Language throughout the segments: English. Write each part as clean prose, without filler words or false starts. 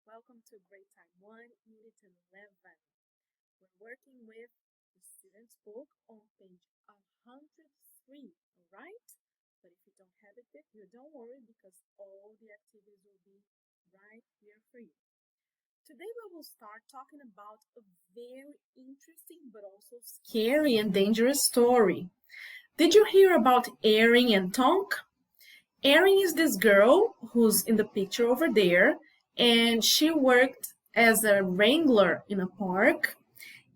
Welcome to Grade Time 1, Unit 11. We're working with the student's book on page 103, all right? But if you don't have it with you, don't worry because all the activities will be right here for you. Today we will start talking about a very interesting but also scary and dangerous story. Did you hear about Erin and Tonk? Erin is this girl who's in the picture over there, and she worked as a wrangler in a park.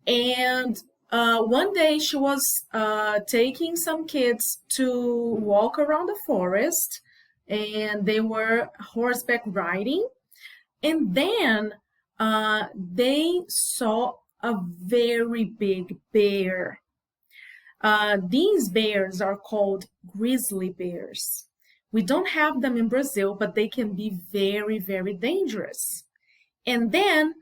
And one day she was taking some kids to walk around the forest, and they were horseback riding. And then they saw a very big bear. These bears are called grizzly bears. We don't have them in Brazil, but they can be very, very dangerous. And then,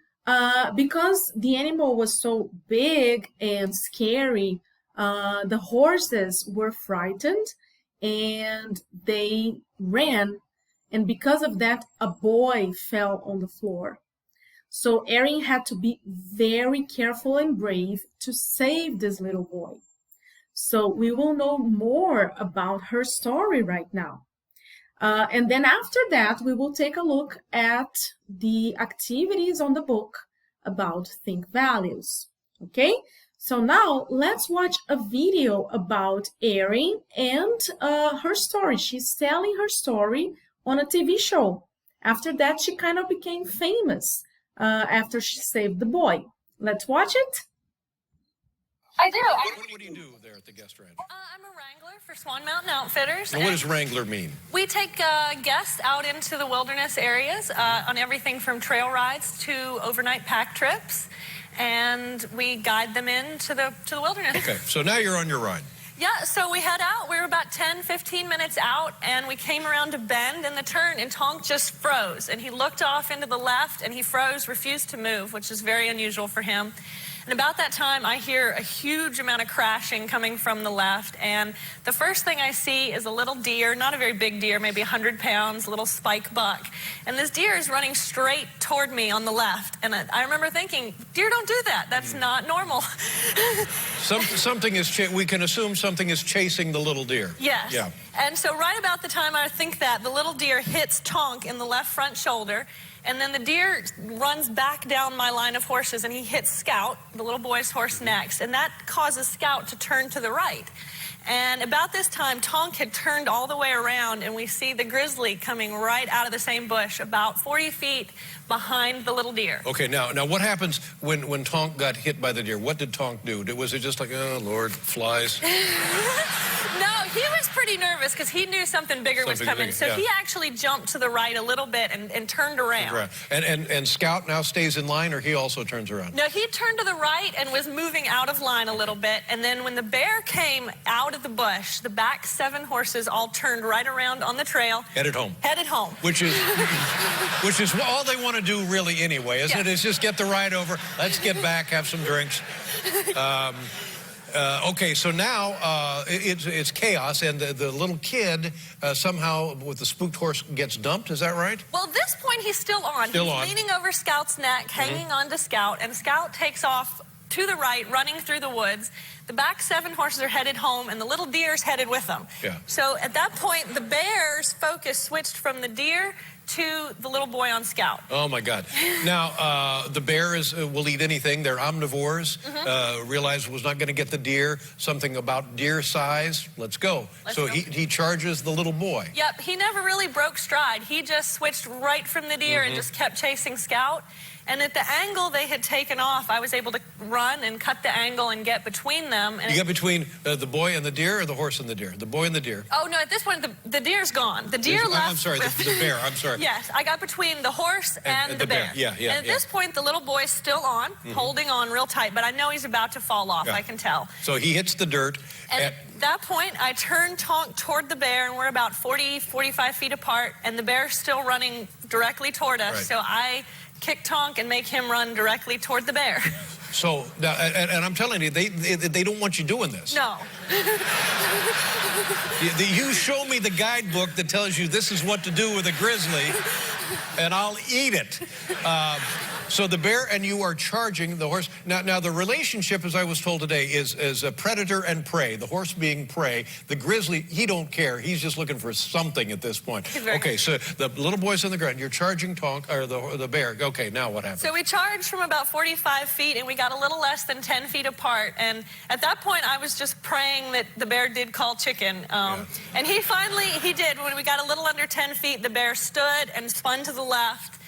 because the animal was so big and scary, the horses were frightened and they ran. And because of that, a boy fell on the floor. So Erin had to be very careful and brave to save this little boy. So we will know more about her story right now. And then after that, we will take a look at the activities on the book about think values. Okay, so now let's watch a video about Erin and her story. She's telling her story on a TV show. After that, she kind of became famous after she saved the boy. Let's watch it. I do. What do you do there at the guest ranch? I'm a wrangler for Swan Mountain Outfitters. Now, what does wrangler mean? We take guests out into the wilderness areas on everything from trail rides to overnight pack trips, and we guide them into the wilderness. Okay, so now you're on your ride. Yeah, so we head out. We were about 10, 15 minutes out, and we came around a bend in the turn, and Tonk just froze. And he looked off into the left, and he froze, refused to move, which is very unusual for him. And about that time, I hear a huge amount of crashing coming from the left. And the first thing I see is a little deer, not a very big deer, maybe 100 pounds, a little spike buck. And this deer is running straight toward me on the left. And I remember thinking, deer don't do that. That's not normal. Something is, we can assume something is chasing the little deer. Yes. Yeah. And so right about the time I think that, the little deer hits Tonk in the left front shoulder. And then the deer runs back down my line of horses, and he hits Scout, the little boy's horse, next. And that causes Scout to turn to the right. And about this time, Tonk had turned all the way around, and we see the grizzly coming right out of the same bush, about 40 feet behind the little deer. Okay, now what happens when Tonk got hit by the deer? What did Tonk do? Was it just like, oh, Lord, flies? No, he was pretty nervous because he knew something bigger was coming. So he actually jumped to the right a little bit and turned around. And Scout now stays in line, or he also turns around? No, he turned to the right and was moving out of line a little bit. And then when the bear came out of the bush, the back 7 horses all turned right around on the trail. Headed home. Headed home. Which is all they want to do really anyway, isn't it? Is just get the ride over. Let's get back, have some drinks. Okay, so now it's chaos, and the little kid somehow with the spooked horse gets dumped. Is that right? Well, at this point, he's still on. He's leaning over Scout's neck, hanging on to Scout, and Scout takes off to the right, running through the woods. The back 7 horses are headed home, and the little deer's headed with them. Yeah. So at that point, the bear's focus switched from the deer to the little boy on Scout. Oh, my God. Now, the bear will eat anything. They're omnivores. Realized was not going to get the deer. Something about deer size. Let's go. So he charges the little boy. Yep. He never really broke stride. He just switched right from the deer and just kept chasing Scout. And at the angle they had taken off, I was able to run and cut the angle and get between them. And you got between the boy and the deer, or the horse and the deer? The boy and the deer. Oh, no, at this point, the deer's gone. The deer left. I'm sorry, the bear. I'm sorry. Yes, I got between the horse and the bear. Yeah. And at this point, the little boy's still on, holding on real tight, but I know he's about to fall off, I can tell. So he hits the dirt. And at that point, I turned Tonk toward the bear, and we're about 40, 45 feet apart, and the bear's still running directly toward us. Right. So I kick Tonk and make him run directly toward the bear. So, now, and I'm telling you, they don't want you doing this. No. You show me the guidebook that tells you this is what to do with a grizzly, and I'll eat it. So the bear and you are charging the horse. Now the relationship, as I was told today, is a predator and prey. The horse being prey. The grizzly, he don't care. He's just looking for something at this point. Okay, so the little boy's on the ground. You're charging Tonk, or the bear. Okay, now what happens? So we charged from about 45 feet, and we got a little less than 10 feet apart. And at that point, I was just praying that the bear did call chicken. And he did. When we got a little under 10 feet, the bear stood and spun to the left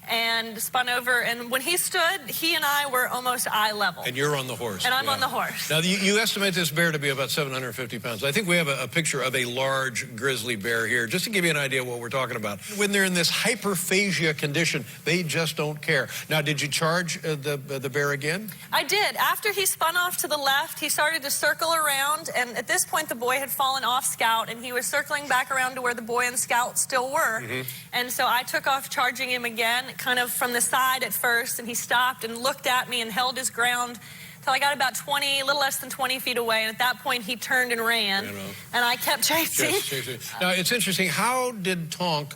and spun over. And when he stood, he and I were almost eye level. And you're on the horse. And I'm on the horse. Now, you estimate this bear to be about 750 pounds. I think we have a picture of a large grizzly bear here, just to give you an idea of what we're talking about. When they're in this hyperphagia condition, they just don't care. Now, did you charge the bear again? I did. After he spun off to the left, he started to circle around. And at this point, the boy had fallen off Scout, and he was circling back around to where the boy and Scout still were. And so I took off charging him again, kind of from the side at first, and he stopped and looked at me and held his ground till I got about 20, a little less than 20 feet away. And at that point, he turned and ran, and I kept chasing. Now, it's interesting. How did Tonk,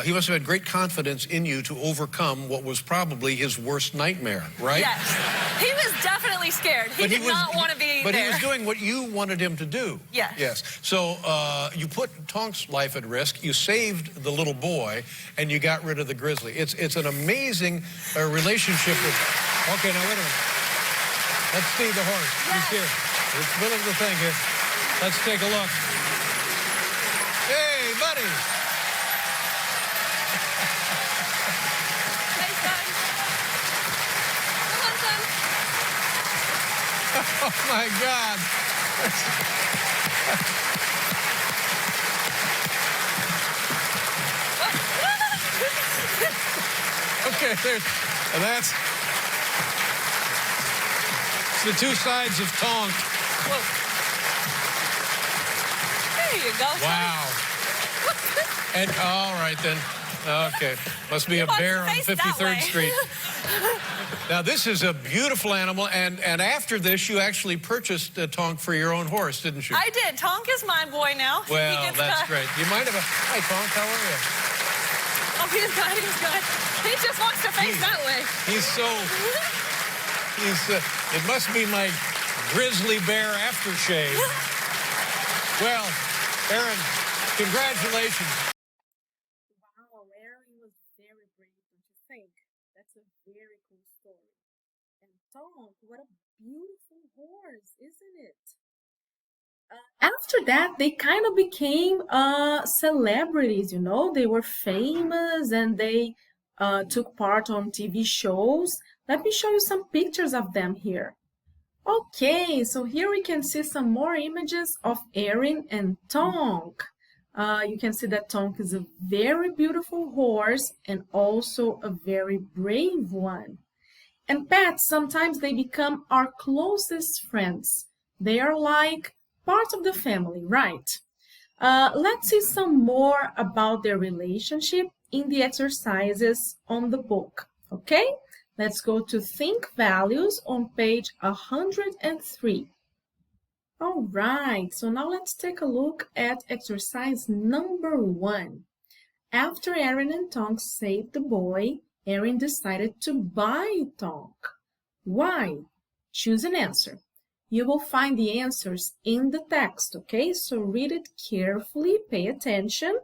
he must have had great confidence in you to overcome what was probably his worst nightmare, right? Yes. He was definitely scared. He did not want to be But there. he was doing what you wanted him to do. Yes. Yes. So you put Tonk's life at risk, you saved the little boy, and you got rid of the grizzly. It's an amazing relationship with... Okay, now wait a minute. Let's see the horse. He's here. It's middle of the thing here. Let's take a look. Hey, buddy. Hey, son. Come on, son. Oh, my God. Okay, that's the two sides of Tonk. Whoa. There you go, son. Wow. And all right then. Okay. Must be a bear on 53rd Street. Now this is a beautiful animal, and after this you actually purchased Tonk for your own horse, didn't you? I did. Tonk is my boy now. Well, that's great. You mind if hi Tonk, how are you? Oh, he's good. He's good. He just wants to face that way. It must be my grizzly bear aftershave. Well, Aaron, congratulations. Wow, Aaron was very brave, don't you think? That's a very cool story. And Tonk, what a beautiful horse, isn't it? After that, they kind of became celebrities, you know. They were famous and they took part on TV shows. Let me show you some pictures of them here. Okay, so here we can see some more images of Aaron and Tonk. You can see that Tonk is a very beautiful horse and also a very brave one. And pets, sometimes they become our closest friends. They are like part of the family, right? Let's see some more about their relationship in the exercises on the book, okay? Let's go to Think Values on page 103. All right, so now let's take a look at exercise number 1. After Aaron and Tonk saved the boy, Aaron decided to buy Tonk. Why? Choose an answer. You will find the answers in the text, okay? So read it carefully, pay attention,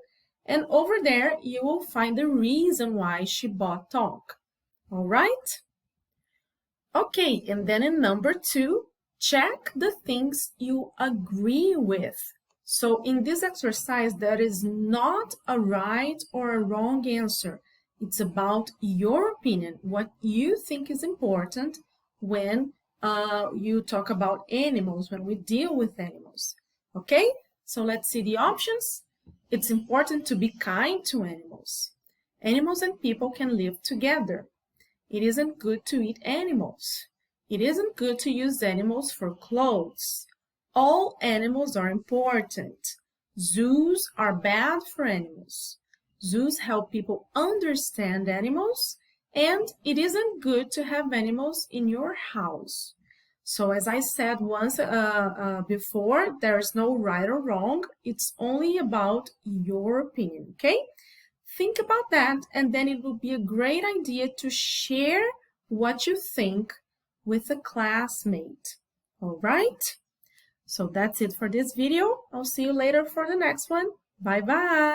and over there you will find the reason why she bought Tonk. All right? Okay, and then in number 2, check the things you agree with. So in this exercise, there is not a right or a wrong answer. It's about your opinion, what you think is important when you talk about animals, when we deal with animals. Okay, so let's see the options. It's important to be kind to animals. Animals and people can live together. It isn't good to eat animals. It isn't good to use animals for clothes. All animals are important. Zoos are bad for animals. Zoos help people understand animals, And it isn't good to have animals in your house. So as I said once before, there's no right or wrong. It's only about your opinion, okay? Think about that, and then it will be a great idea to share what you think with a classmate. All right? So that's it for this video. I'll see you later for the next one. Bye-bye.